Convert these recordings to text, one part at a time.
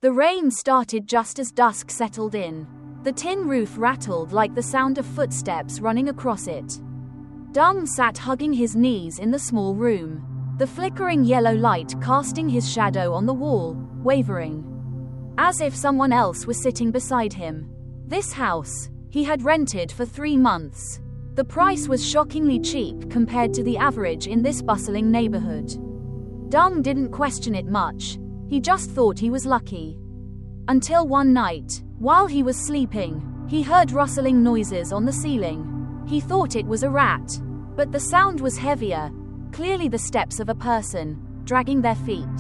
The rain started just as dusk settled in. The tin roof rattled like the sound of footsteps running across it. Dung sat hugging his knees in the small room, the flickering yellow light casting his shadow on the wall, wavering, as if someone else was sitting beside him. This house he had rented for 3 months. The price was shockingly cheap compared to the average in this bustling neighborhood. Dung didn't question it much, he just thought he was lucky. Until one night, while he was sleeping, he heard rustling noises on the ceiling. He thought it was a rat, but the sound was heavier, clearly the steps of a person, dragging their feet.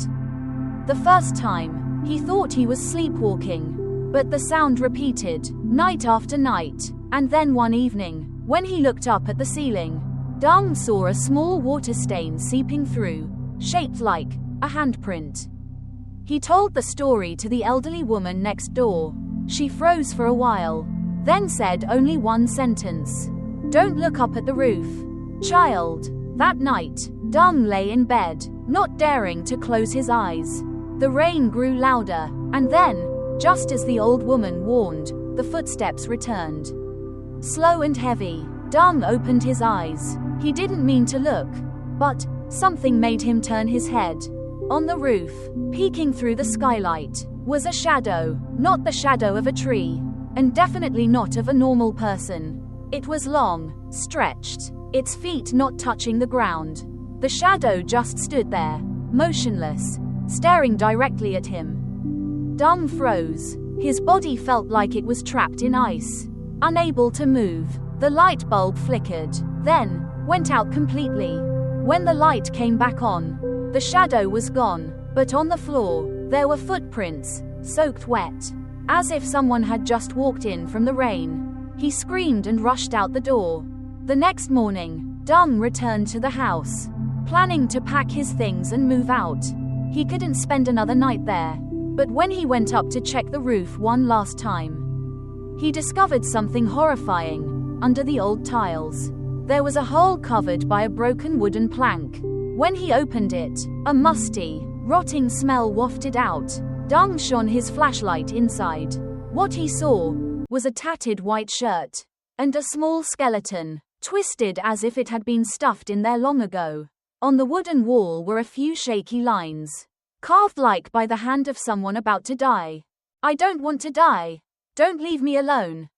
The first time, he thought he was sleepwalking, but the sound repeated, night after night, and then one evening, when he looked up at the ceiling, Dung saw a small water stain seeping through, shaped like a handprint. He told the story to the elderly woman next door. She froze for a while, then said only one sentence. "Don't look up at the roof, child." That night, Dung lay in bed, not daring to close his eyes. The rain grew louder, and then, just as the old woman warned, the footsteps returned. Slow and heavy, Dung opened his eyes. He didn't mean to look, but something made him turn his head. On the roof, peeking through the skylight, was a shadow, not the shadow of a tree, and definitely not of a normal person. It was long, stretched, its feet not touching the ground. The shadow just stood there, motionless, staring directly at him. Dung froze. His body felt like it was trapped in ice. Unable to move, the light bulb flickered, then went out completely. When the light came back on, the shadow was gone, but on the floor, there were footprints, soaked wet, as if someone had just walked in from the rain. He screamed and rushed out the door. The next morning, Dung returned to the house, planning to pack his things and move out. He couldn't spend another night there, but when he went up to check the roof one last time, he discovered something horrifying. Under the old tiles, there was a hole covered by a broken wooden plank. When he opened it, a musty, rotting smell wafted out. Dung shone his flashlight inside. What he saw was a tattered white shirt and a small skeleton, twisted as if it had been stuffed in there long ago. On the wooden wall were a few shaky lines, carved like by the hand of someone about to die. "I don't want to die. Don't leave me alone."